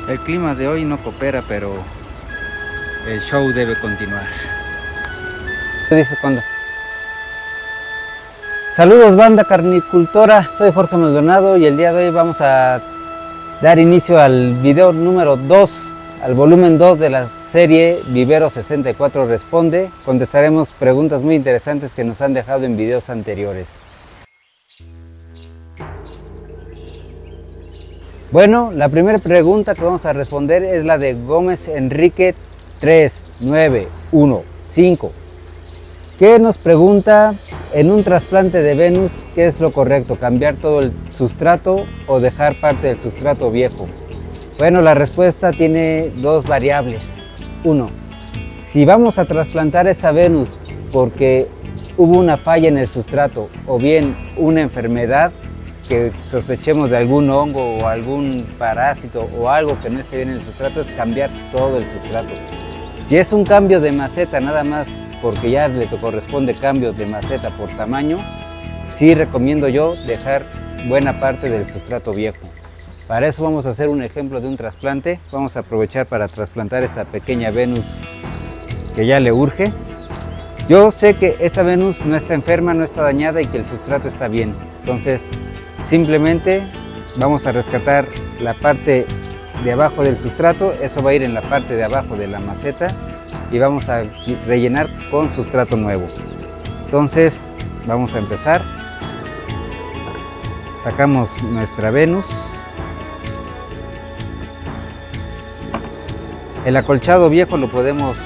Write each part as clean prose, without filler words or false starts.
El clima de hoy no coopera, pero el show debe continuar. ¿Qué dices cuándo? Saludos banda carnicultora, soy Jorge Maldonado y el día de hoy vamos a dar inicio al video número 2, al volumen 2 de la serie Vivero 64 Responde. Contestaremos preguntas muy interesantes que nos han dejado en videos anteriores. Bueno, la primera pregunta que vamos a responder es la de Gómez Enrique 3915, que nos pregunta: en un trasplante de Venus, ¿qué es lo correcto? ¿Cambiar todo el sustrato o dejar parte del sustrato viejo? Bueno, la respuesta tiene dos variables. Uno, si vamos a trasplantar esa Venus porque hubo una falla en el sustrato o bien una enfermedad que sospechemos de algún hongo o algún parásito o algo que no esté bien en el sustrato, es cambiar todo el sustrato. Si es un cambio de maceta nada más porque ya le corresponde cambio de maceta por tamaño, sí recomiendo yo dejar buena parte del sustrato viejo. Para eso vamos a hacer un ejemplo de un trasplante. Vamos a aprovechar para trasplantar esta pequeña Venus que ya le urge. Yo sé que esta Venus no está enferma, no está dañada y que el sustrato está bien. Entonces simplemente vamos a rescatar la parte de abajo del sustrato. Eso va a ir en la parte de abajo de la maceta y vamos a rellenar con sustrato nuevo. Entonces vamos a empezar. Sacamos nuestra Venus. El acolchado viejo lo podemos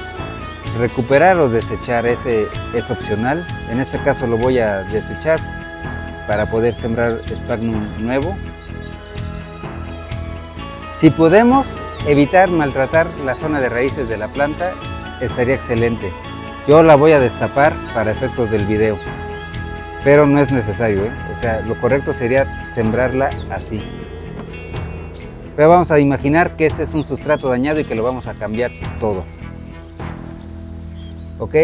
recuperar o desechar, ese es opcional. En este caso lo voy a desechar para poder sembrar Sphagnum nuevo. Si podemos evitar maltratar la zona de raíces de la planta, estaría excelente. Yo la voy a destapar para efectos del video, pero no es necesario, O sea, lo correcto sería sembrarla así. Pero vamos a imaginar que este es un sustrato dañado y que lo vamos a cambiar todo. Ok,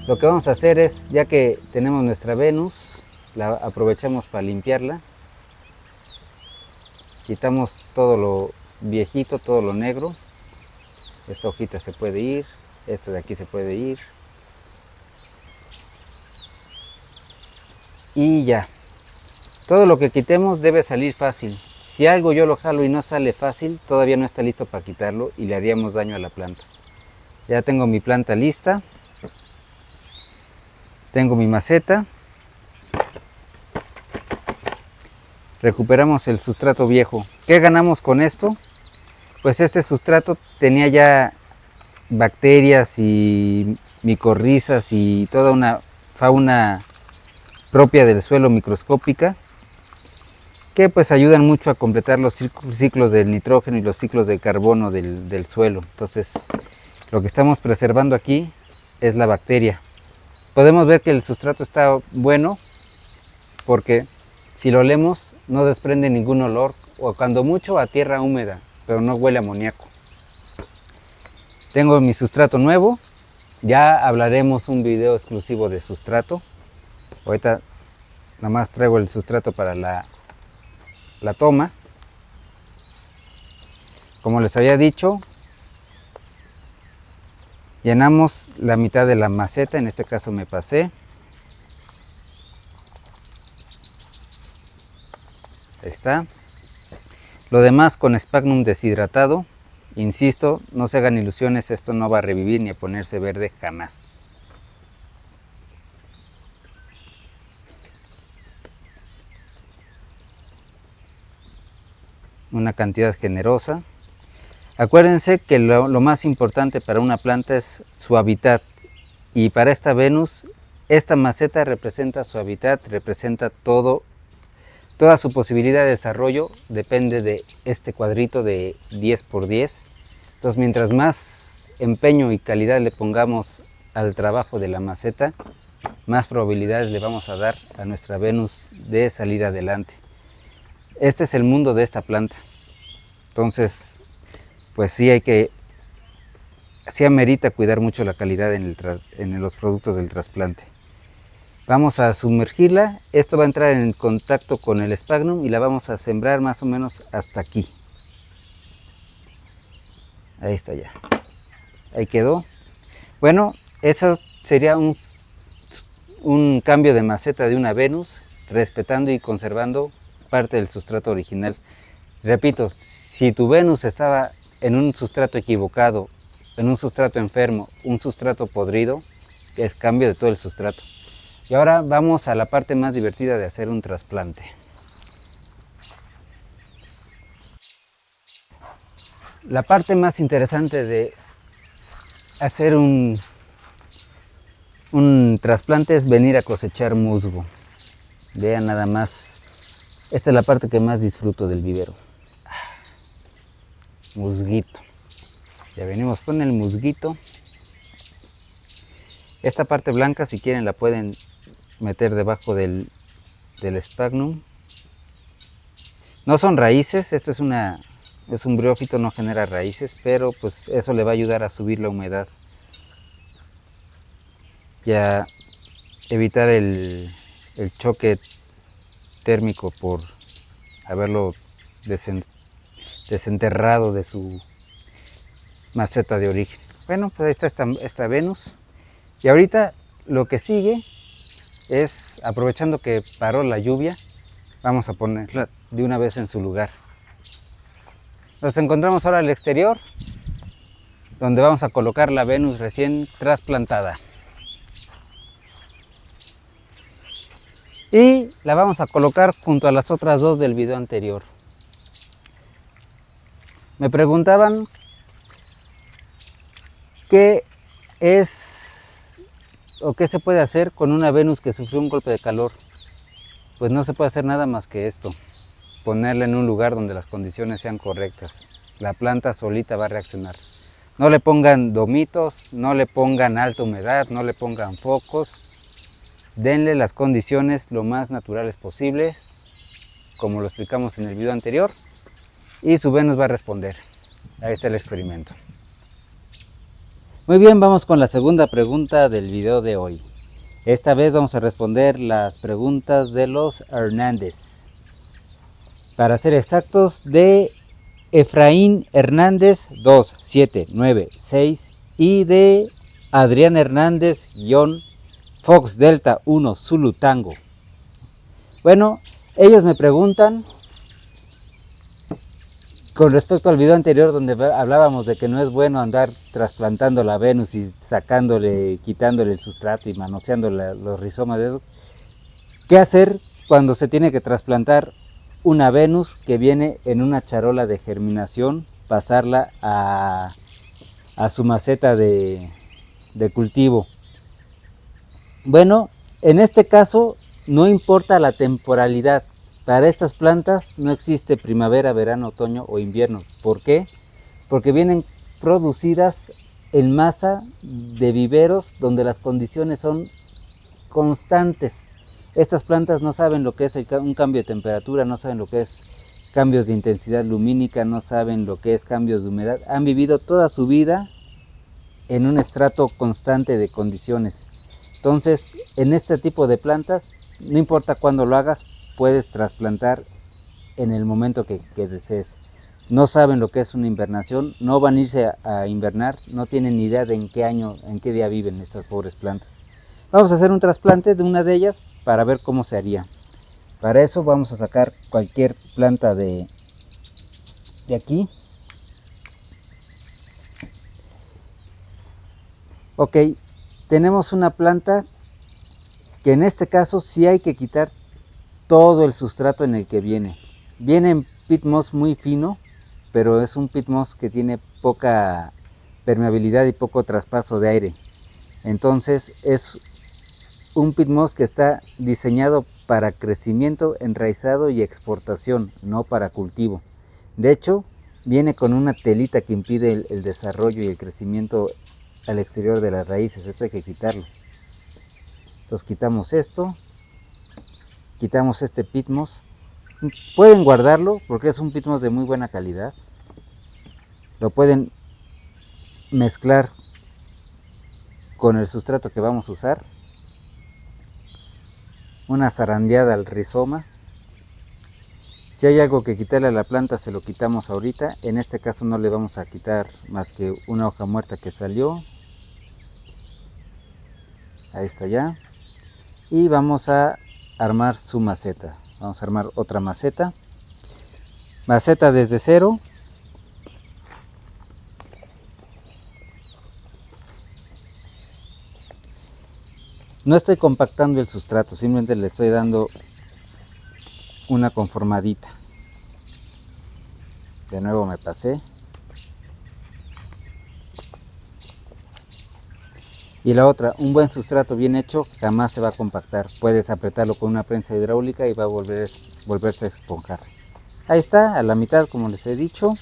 lo que vamos a hacer es, ya que tenemos nuestra Venus, la aprovechamos para limpiarla. Quitamos todo lo viejito, todo lo negro. Esta hojita se puede ir, esta de aquí se puede ir. Y ya. Todo lo que quitemos debe salir fácil. Si algo yo lo jalo y no sale fácil, todavía no está listo para quitarlo y le haríamos daño a la planta. Ya tengo mi planta lista. Tengo mi maceta. Recuperamos el sustrato viejo. ¿Qué ganamos con esto? Pues este sustrato tenía ya bacterias y micorrizas y toda una fauna propia del suelo microscópica, que pues ayudan mucho a completar los ciclos del nitrógeno y los ciclos de carbono del suelo. Entonces lo que estamos preservando aquí es la bacteria. Podemos ver que el sustrato está bueno porque si lo olemos no desprende ningún olor, o cuando mucho a tierra húmeda, pero no huele a amoníaco. Tengo mi sustrato nuevo. Ya hablaremos un video exclusivo de sustrato. Ahorita nada más traigo el sustrato para la toma. Como les había dicho, llenamos la mitad de la maceta, en este caso me pasé. Ahí está. Lo demás con Sphagnum deshidratado. Insisto, no se hagan ilusiones, esto no va a revivir ni a ponerse verde jamás. Una cantidad generosa. Acuérdense que lo más importante para una planta es su hábitat, y para esta Venus, esta maceta representa su hábitat, representa toda su posibilidad de desarrollo, depende de este cuadrito de 10 por 10. Entonces, mientras más empeño y calidad le pongamos al trabajo de la maceta, más probabilidades le vamos a dar a nuestra Venus de salir adelante. Este es el mundo de esta planta. Entonces, pues sí amerita cuidar mucho la calidad en los productos del trasplante. Vamos a sumergirla. Esto va a entrar en contacto con el Sphagnum y la vamos a sembrar más o menos hasta aquí. Ahí está ya. Ahí quedó. Bueno, eso sería un cambio de maceta de una Venus, respetando y conservando parte del sustrato original. Repito, si tu Venus estaba en un sustrato equivocado, en un sustrato enfermo, un sustrato podrido, es cambio de todo el sustrato. Y ahora vamos a la parte más divertida de hacer un trasplante. La parte más interesante de hacer un trasplante es venir a cosechar musgo. Vean nada más, esta es la parte que más disfruto del vivero. Musguito. Ya venimos con el musguito. Esta parte blanca, si quieren, la pueden meter debajo del sphagnum. No son raíces, esto es un briófito, no genera raíces, pero pues eso le va a ayudar a subir la humedad y a evitar el choque térmico por haberlo desenterrado de su maceta de origen. Bueno, pues ahí está esta Venus. Y ahorita lo que sigue es, aprovechando que paró la lluvia, vamos a ponerla de una vez en su lugar. Nos encontramos ahora al exterior, donde vamos a colocar la Venus recién trasplantada. Y la vamos a colocar junto a las otras dos del video anterior. Me preguntaban qué es o qué se puede hacer con una Venus que sufrió un golpe de calor. Pues no se puede hacer nada más que esto, ponerla en un lugar donde las condiciones sean correctas. La planta solita va a reaccionar. No le pongan domitos, no le pongan alta humedad, no le pongan focos. Denle las condiciones lo más naturales posibles, como lo explicamos en el video anterior, y su Venus va a responder. Ahí está el experimento. Muy bien, vamos con la segunda pregunta del video de hoy. Esta vez vamos a responder las preguntas de los Hernández. Para ser exactos, de Efraín Hernández 2796 y de Adrián Hernández Fox Delta 1 Zulu Tango. Bueno, ellos me preguntan con respecto al video anterior donde hablábamos de que no es bueno andar trasplantando la Venus y quitándole el sustrato y manoseando los rizomas de eso. ¿Qué hacer cuando se tiene que trasplantar una Venus que viene en una charola de germinación, pasarla a su maceta de cultivo? Bueno, en este caso no importa la temporalidad. Para estas plantas no existe primavera, verano, otoño o invierno. ¿Por qué? Porque vienen producidas en masa de viveros donde las condiciones son constantes. Estas plantas no saben lo que es un cambio de temperatura, no saben lo que es cambios de intensidad lumínica, no saben lo que es cambios de humedad. Han vivido toda su vida en un estrato constante de condiciones. Entonces, en este tipo de plantas, no importa cuándo lo hagas, puedes trasplantar en el momento que desees. No saben lo que es una invernación, no van a irse a invernar, no tienen ni idea de en qué año, en qué día viven estas pobres plantas. Vamos a hacer un trasplante de una de ellas para ver cómo se haría. Para eso vamos a sacar cualquier planta de aquí. Ok, tenemos una planta que en este caso sí hay que quitar todo el sustrato en el que viene. Viene en peat moss muy fino, pero es un peat moss que tiene poca permeabilidad y poco traspaso de aire. Entonces es un peat moss que está diseñado para crecimiento, enraizado y exportación, no para cultivo. De hecho, viene con una telita que impide el desarrollo y el crecimiento al exterior de las raíces. Esto hay que quitarlo. Entonces quitamos esto. Quitamos este peat moss. Pueden guardarlo porque es un peat moss de muy buena calidad. Lo pueden mezclar con el sustrato que vamos a usar. Una zarandeada al rizoma. Si hay algo que quitarle a la planta, se lo quitamos ahorita. En este caso no le vamos a quitar más que una hoja muerta que salió. Ahí está ya. Y vamos a armar su maceta. Vamos a armar otra maceta. Maceta desde cero. No estoy compactando el sustrato, simplemente le estoy dando una conformadita. De nuevo me pasé. Y la otra, un buen sustrato bien hecho jamás se va a compactar. Puedes apretarlo con una prensa hidráulica y va a volverse a esponjar. Ahí está, a la mitad como les he dicho.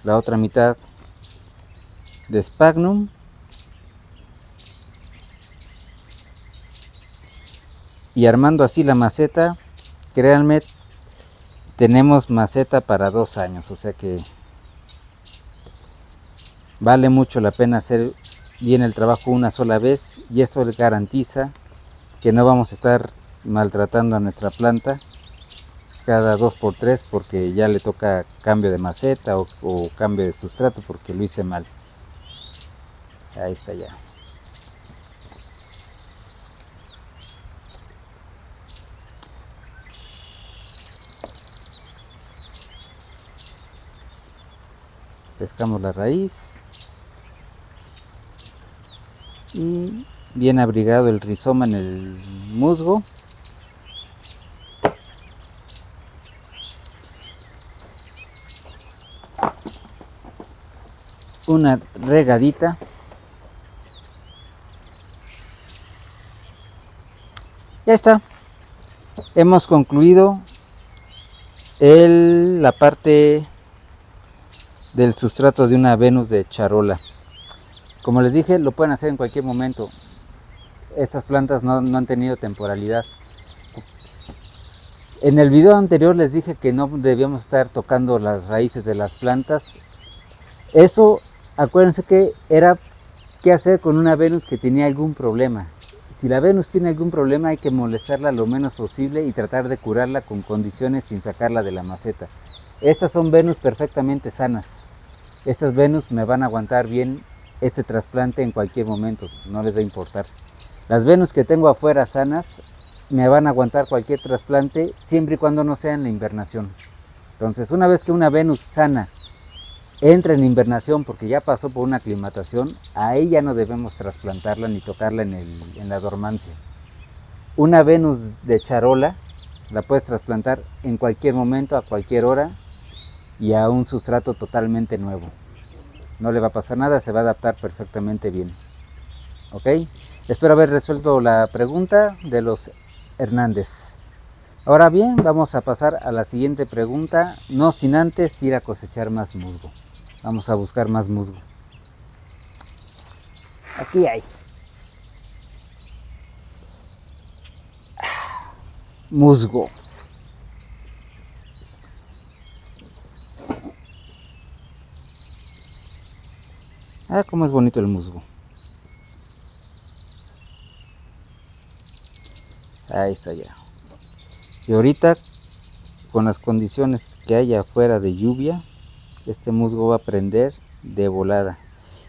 La otra mitad de Sphagnum. Y armando así la maceta, créanme, tenemos maceta para 2 años, o sea que vale mucho la pena hacer bien el trabajo una sola vez, y esto les garantiza que no vamos a estar maltratando a nuestra planta cada 2x3 porque ya le toca cambio de maceta o cambio de sustrato porque lo hice mal. Ahí está ya. Pescamos la raíz y bien abrigado el rizoma en el musgo. Una regadita. Ya está. Hemos concluido la parte del sustrato de una Venus de charola. Como les dije, lo pueden hacer en cualquier momento. Estas plantas no han tenido temporalidad. En el video anterior les dije que no debíamos estar tocando las raíces de las plantas. Eso, acuérdense que era qué hacer con una Venus que tenía algún problema. Si la Venus tiene algún problema, hay que molestarla lo menos posible y tratar de curarla con condiciones sin sacarla de la maceta. Estas son Venus perfectamente sanas. Estas Venus me van a aguantar bien este trasplante en cualquier momento, no les va a importar. Las Venus que tengo afuera sanas me van a aguantar cualquier trasplante siempre y cuando no sea en la invernación. Entonces, una vez que una Venus sana entra en invernación porque ya pasó por una aclimatación, ahí ya no debemos trasplantarla ni tocarla en la dormancia. Una Venus de charola la puedes trasplantar en cualquier momento, a cualquier hora y a un sustrato totalmente nuevo. No le va a pasar nada, se va a adaptar perfectamente bien. ¿Ok? Espero haber resuelto la pregunta de los Hernández. Ahora bien, vamos a pasar a la siguiente pregunta, no sin antes ir a cosechar más musgo. Vamos a buscar más musgo. Aquí hay. Musgo. Ah, cómo es bonito el musgo. Ahí está ya. Y ahorita, con las condiciones que hay afuera de lluvia, este musgo va a prender de volada.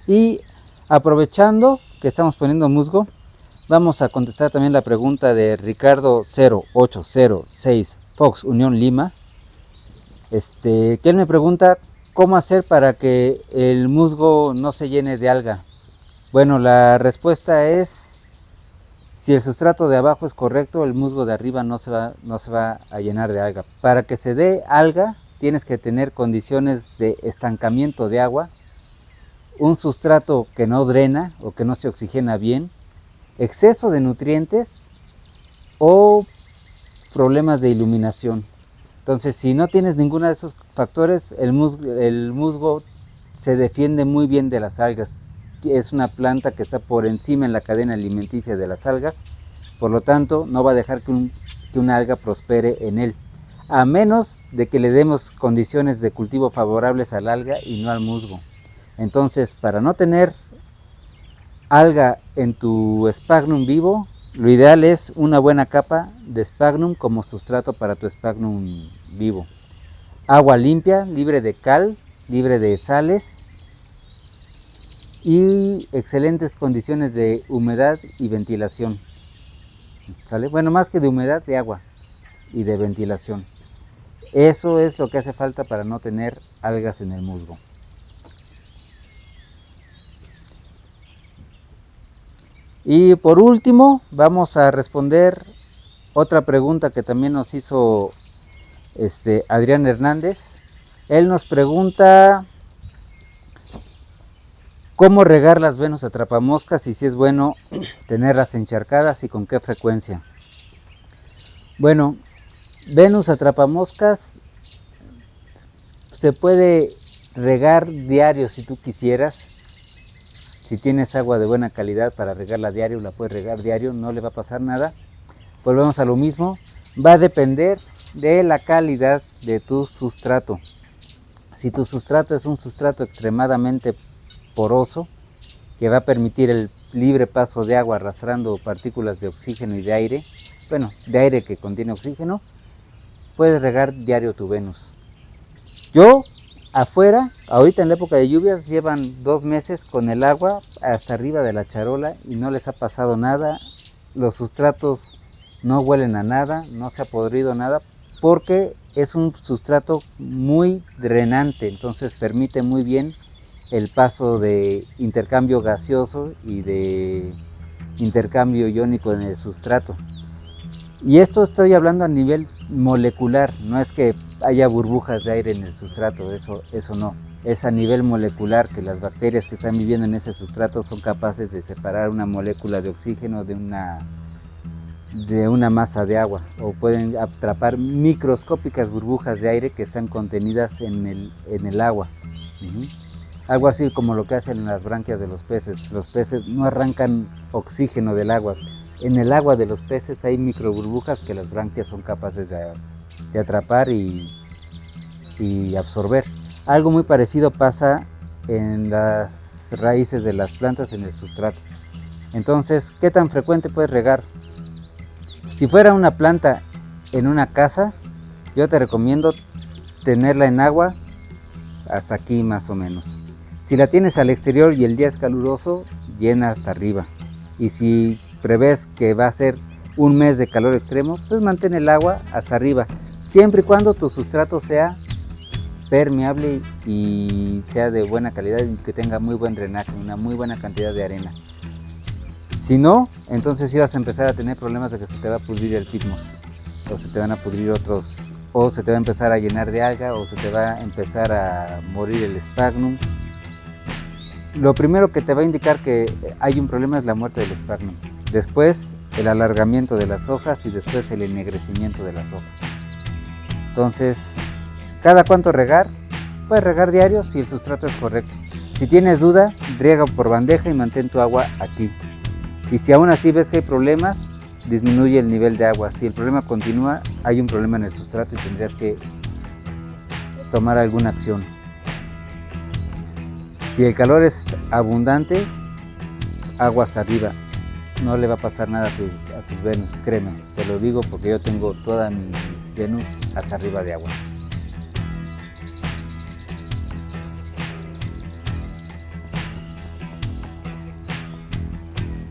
Y aprovechando que estamos poniendo musgo, vamos a contestar también la pregunta de Ricardo 0806 Fox Unión Lima. Que él me pregunta cómo hacer para que el musgo no se llene de alga. Bueno, la respuesta es: si el sustrato de abajo es correcto, el musgo de arriba no se va a llenar de alga. Para que se dé alga, tienes que tener condiciones de estancamiento de agua, un sustrato que no drena o que no se oxigena bien, exceso de nutrientes o problemas de iluminación. Entonces, si no tienes ninguno de esos factores, el musgo se defiende muy bien de las algas. Es una planta que está por encima en la cadena alimenticia de las algas, por lo tanto no va a dejar que una alga prospere en él, a menos de que le demos condiciones de cultivo favorables al alga y no al musgo. Entonces, para no tener alga en tu Sphagnum vivo, Lo ideal es una buena capa de sphagnum como sustrato para tu sphagnum vivo. Agua limpia, libre de cal, libre de sales y excelentes condiciones de humedad y ventilación. ¿Sale? Bueno, más que de humedad, de agua y de ventilación. Eso es lo que hace falta para no tener algas en el musgo. Y por último, vamos a responder otra pregunta que también nos hizo Adrián Hernández. Él nos pregunta cómo regar las Venus atrapamoscas y si es bueno tenerlas encharcadas y con qué frecuencia. Bueno, Venus atrapamoscas se puede regar diario si tú quisieras. Si tienes agua de buena calidad para regarla diario, la puedes regar diario, no le va a pasar nada. Volvemos a lo mismo, va a depender de la calidad de tu sustrato. Si tu sustrato es un sustrato extremadamente poroso, que va a permitir el libre paso de agua arrastrando partículas de oxígeno y de aire, bueno, de aire que contiene oxígeno, puedes regar diario tu Venus. Yo, afuera, ahorita en la época de lluvias, llevan 2 meses con el agua hasta arriba de la charola y no les ha pasado nada. Los sustratos no huelen a nada, no se ha podrido nada, porque es un sustrato muy drenante, entonces permite muy bien el paso de intercambio gaseoso y de intercambio iónico en el sustrato. Y esto estoy hablando a nivel molecular, no es que haya burbujas de aire en el sustrato, eso no. Es a nivel molecular que las bacterias que están viviendo en ese sustrato son capaces de separar una molécula de oxígeno de una masa de agua, o pueden atrapar microscópicas burbujas de aire que están contenidas en el agua. Algo así como lo que hacen las branquias de los peces. Los peces no arrancan oxígeno del agua. En el agua de los peces hay microburbujas que las branquias son capaces de atrapar y absorber. Algo muy parecido pasa en las raíces de las plantas en el sustrato. Entonces, ¿qué tan frecuente puedes regar? Si fuera una planta en una casa, yo te recomiendo tenerla en agua hasta aquí más o menos. Si la tienes al exterior y el día es caluroso, llena hasta arriba. Y si prevés que va a ser un mes de calor extremo, pues mantén el agua hasta arriba, siempre y cuando tu sustrato sea permeable y sea de buena calidad y que tenga muy buen drenaje, una muy buena cantidad de arena. Si no, entonces sí vas a empezar a tener problemas de que se te va a pudrir el pitmos, o se te van a pudrir otros, o se te va a empezar a llenar de alga, o se te va a empezar a morir el sphagnum. Lo primero que te va a indicar que hay un problema es la muerte del sphagnum. Después el alargamiento de las hojas y después el ennegrecimiento de las hojas. Entonces, ¿cada cuánto regar? Puedes regar diario si el sustrato es correcto. Si tienes duda, riega por bandeja y mantén tu agua aquí. Y si aún así ves que hay problemas, disminuye el nivel de agua. Si el problema continúa, hay un problema en el sustrato y tendrías que tomar alguna acción. Si el calor es abundante, agua hasta arriba. No le va a pasar nada a tus Venus, créeme. Te lo digo porque yo tengo toda mis Venus hasta arriba de agua.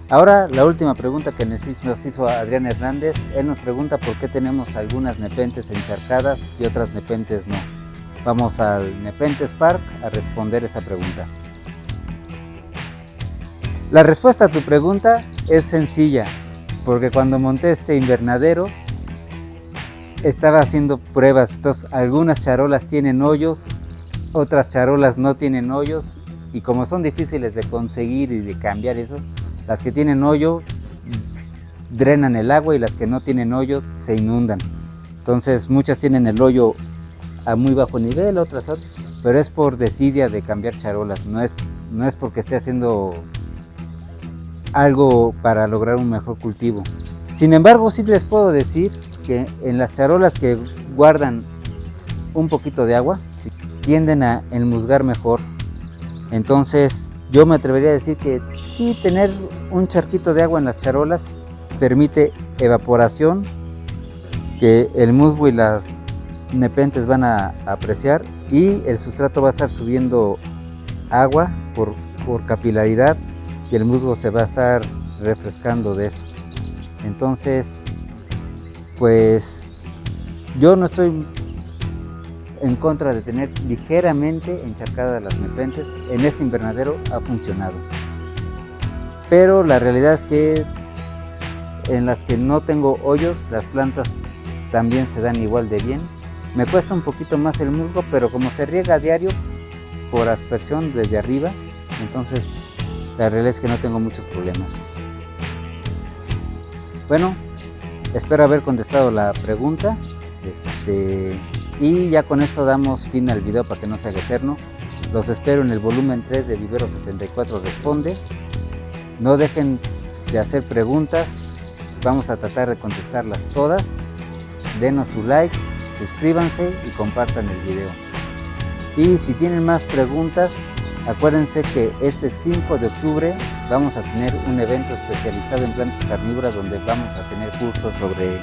Ahora la última pregunta que nos hizo Adrián Hernández. Él nos pregunta por qué tenemos algunas nepentes encharcadas y otras nepentes no. Vamos al Nepenthes Park a responder esa pregunta. La respuesta a tu pregunta es sencilla, porque cuando monté este invernadero estaba haciendo pruebas. Entonces, algunas charolas tienen hoyos, otras charolas no tienen hoyos, y como son difíciles de conseguir y de cambiar eso, las que tienen hoyo drenan el agua y las que no tienen hoyo se inundan. Entonces muchas tienen el hoyo a muy bajo nivel, otras, pero es por desidia de cambiar charolas, no es porque esté haciendo algo para lograr un mejor cultivo. Sin embargo, sí les puedo decir que en las charolas que guardan un poquito de agua tienden a enmusgar mejor. Entonces yo me atrevería a decir que sí, tener un charquito de agua en las charolas permite evaporación que el musgo y las nepentes van a apreciar, y el sustrato va a estar subiendo agua por capilaridad y el musgo se va a estar refrescando de eso. Entonces, pues yo no estoy en contra de tener ligeramente encharcadas las nepentes. En este invernadero ha funcionado, pero la realidad es que en las que no tengo hoyos, las plantas también se dan igual de bien. Me cuesta un poquito más el musgo, pero como se riega a diario por aspersión desde arriba, entonces la realidad es que no tengo muchos problemas. Bueno, espero haber contestado la pregunta, y ya con esto damos fin al video para que no se haga eterno. Los espero en el volumen 3 de Vivero 64 Responde. No dejen de hacer preguntas, vamos a tratar de contestarlas todas. Denos su like, suscríbanse y compartan el video. Y si tienen más preguntas, acuérdense que este 5 de octubre vamos a tener un evento especializado en plantas carnívoras, donde vamos a tener cursos sobre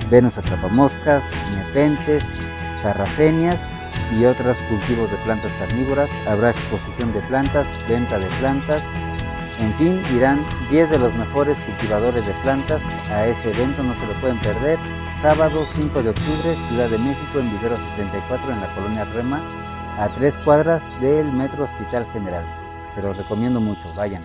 Venus atrapamoscas, nepentes, sarracenias y otros cultivos de plantas carnívoras. Habrá exposición de plantas, venta de plantas, en fin, irán 10 de los mejores cultivadores de plantas a ese evento, no se lo pueden perder. Sábado 5 de octubre, Ciudad de México, en Vivero 64, en la colonia Rema, a 3 cuadras del Metro Hospital General. Se los recomiendo mucho, vayan.